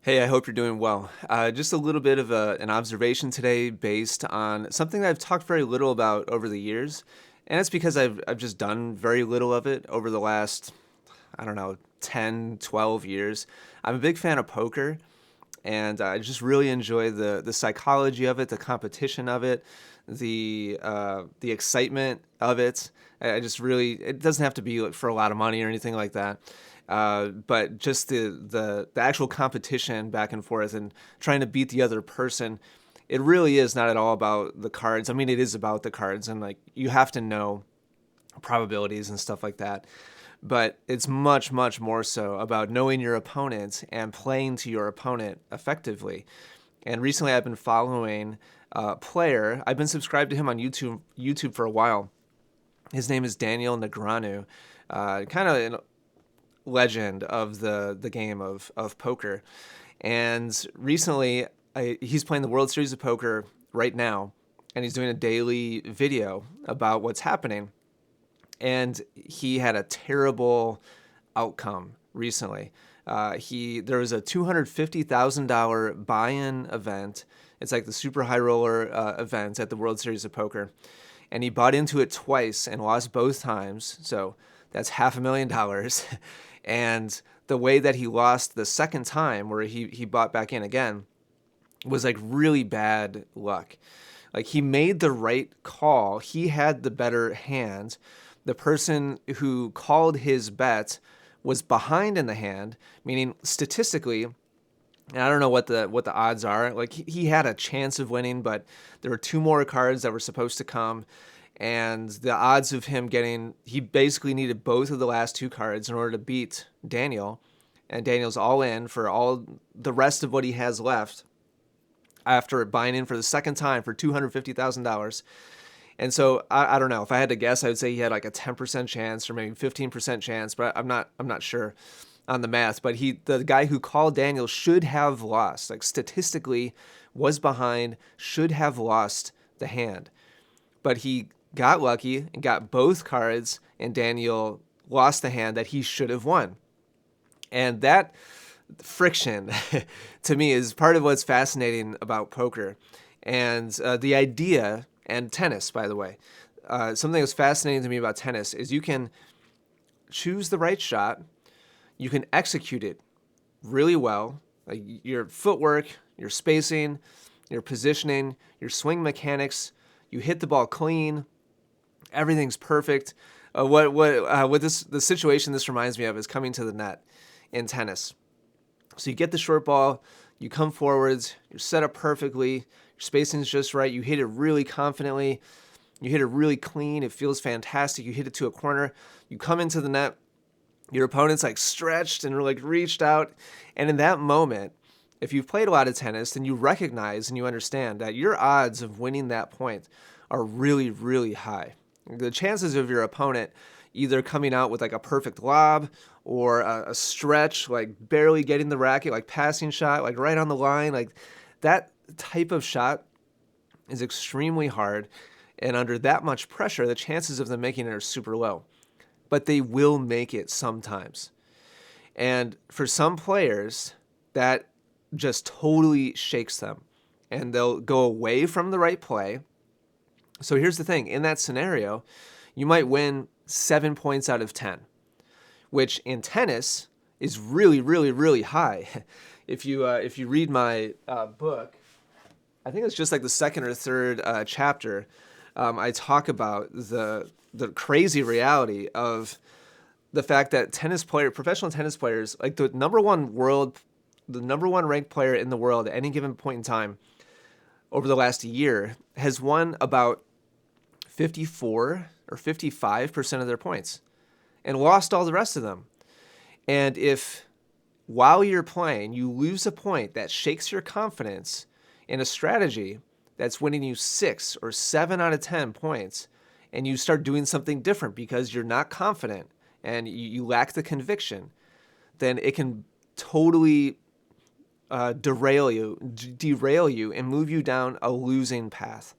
Hey, I hope you're doing well. Just a little bit of an observation today based on something that I've talked very little about over the years. And it's because I've just done very little of it over the last, I don't know, 10, 12 years. I'm a big fan of poker, and I just really enjoy the psychology of it, the competition of it, the excitement of it. I just really it doesn't have to be like for a lot of money or anything like that. But just the actual competition back and forth and trying to beat the other person, it really is not at all about the cards. I mean, it is about the cards, and like you have to know probabilities and stuff like that. But it's much, much more so about knowing your opponent and playing to your opponent effectively. And recently, I've been following a player. I've been subscribed to him on YouTube for a while. His name is Daniel Negreanu, kind of a legend of the game of poker. And recently, he's playing the World Series of Poker right now, and he's doing a daily video about what's happening. And he had a terrible outcome recently. He There was a $250,000 buy-in event. It's like the super high roller event at the World Series of Poker, and he bought into it twice and lost both times. So that's $500,000. And the way that he lost the second time, where he bought back in again, was like really bad luck. Like he made the right call. He had the better hand. The person who called his bet was behind in the hand, meaning statistically, and I don't know what the odds are. Like he had a chance of winning, but there were two more cards that were supposed to come, and the odds of him getting he basically needed both of the last two cards in order to beat Daniel, and Daniel's all in for all the rest of what he has left after buying in for the second time for $250,000. And so I don't know. If I had to guess, I would say he had like a 10% chance or maybe 15% chance, but I'm not sure on the math. But the guy who called Daniel should have lost. Like statistically, was behind, should have lost the hand. But he got lucky and got both cards, and Daniel lost the hand that he should have won. And that friction, to me, is part of what's fascinating about poker. And the idea, and tennis, by the way, something that's fascinating to me about tennis is you can choose the right shot, you can execute it really well, like your footwork, your spacing, your positioning, your swing mechanics, you hit the ball clean, everything's perfect. What the situation this reminds me of is coming to the net in tennis. So you get the short ball, you come forwards, you're set up perfectly, your spacing's just right, you hit it really confidently, you hit it really clean, it feels fantastic, you hit it to a corner, you come into the net, your opponent's like stretched and like reached out, and in that moment, if you've played a lot of tennis, then you recognize and you understand that your odds of winning that point are really, really high. The chances of your opponent either coming out with like a perfect lob or a stretch, like barely getting the racket, like passing shot, like right on the line, like that type of shot is extremely hard. And under that much pressure, the chances of them making it are super low. But they will make it sometimes. And for some players, that just totally shakes them. And they'll go away from the right play. So here's the thing. In that scenario, you might win 7 points out of 10, which in tennis is really, really, really high. If you read my book, I think it's just like the second or third chapter, I talk about the crazy reality of the fact that professional tennis players, like the number one ranked player in the world at any given point in time over the last year has won about 54 or 55% of their points and lost all the rest of them. And if while you're playing, you lose a point that shakes your confidence in a strategy that's winning you 6 or 7 out of 10 points, and you start doing something different because you're not confident and you lack the conviction, then it can totally derail you and move you down a losing path.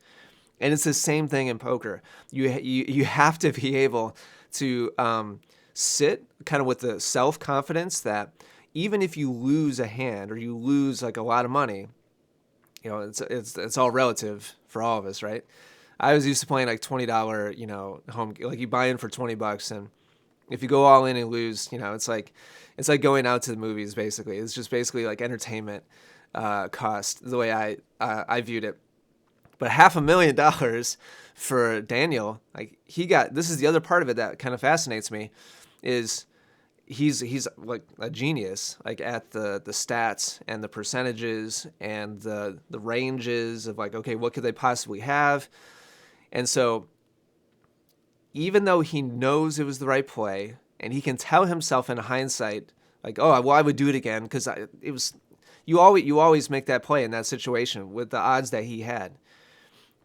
And it's the same thing in poker. You have to be able to sit kind of with the self-confidence that even if you lose a hand or you lose like a lot of money, it's all relative for all of us, right? I was used to playing like $20, home, like you buy in for $20, and if you go all in and lose, it's like going out to the movies. Basically, it's just basically like entertainment cost. The way I viewed it, but $500,000 for Daniel, like he got. This is the other part of it that kind of fascinates me, is he's like a genius, like at the stats and the percentages and the ranges of like, okay, what could they possibly have? And so even though he knows it was the right play and he can tell himself in hindsight, like, oh, well, I would do it again because it was, you always make that play in that situation with the odds that he had.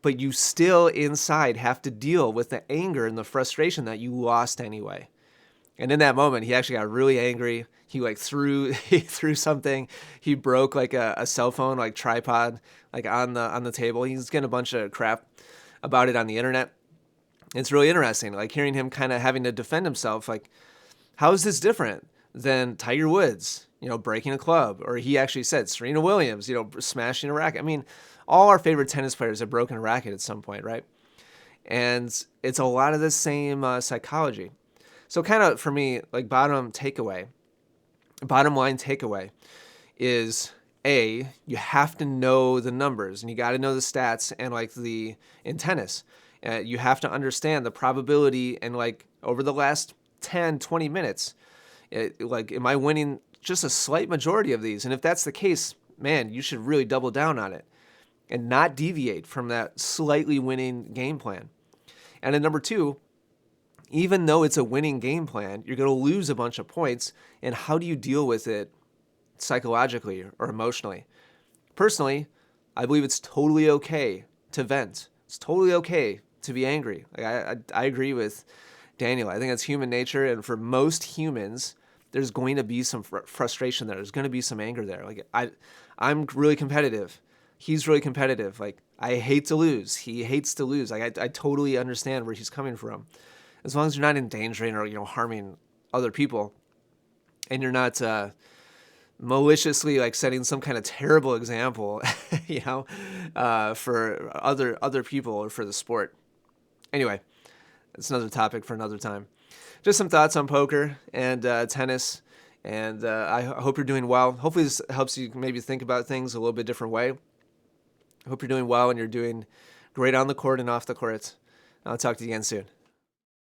But you still inside have to deal with the anger and the frustration that you lost anyway. And in that moment, he actually got really angry. He like he threw something. He broke like a cell phone like tripod like on the table. He's getting a bunch of crap about it on the internet. It's really interesting, like hearing him kind of having to defend himself. Like, how is this different than Tiger Woods, breaking a club, or he actually said Serena Williams, smashing a racket. I mean, all our favorite tennis players have broken a racket at some point, right? And it's a lot of the same psychology. So kind of for me, like bottom line takeaway is you have to know the numbers and you got to know the stats and like in tennis, you have to understand the probability and like over the last 10, 20 minutes, like, am I winning just a slight majority of these? And if that's the case, man, you should really double down on it and not deviate from that slightly winning game plan. And then number two, even though it's a winning game plan, you're going to lose a bunch of points. And how do you deal with it psychologically or emotionally? Personally, I believe it's totally okay to vent. It's totally okay to be angry. Like I agree with Daniel. I think that's human nature. And for most humans, there's going to be some frustration there. There's going to be some anger there. Like I'm really competitive. He's really competitive. Like I hate to lose. He hates to lose. Like I totally understand where he's coming from. As long as you're not endangering or harming other people, and you're not maliciously like setting some kind of terrible example, for other people or for the sport. Anyway, it's another topic for another time. Just some thoughts on poker and tennis, and I hope you're doing well. Hopefully this helps you maybe think about things a little bit different way. I hope you're doing well and you're doing great on the court and off the court. I'll talk to you again soon.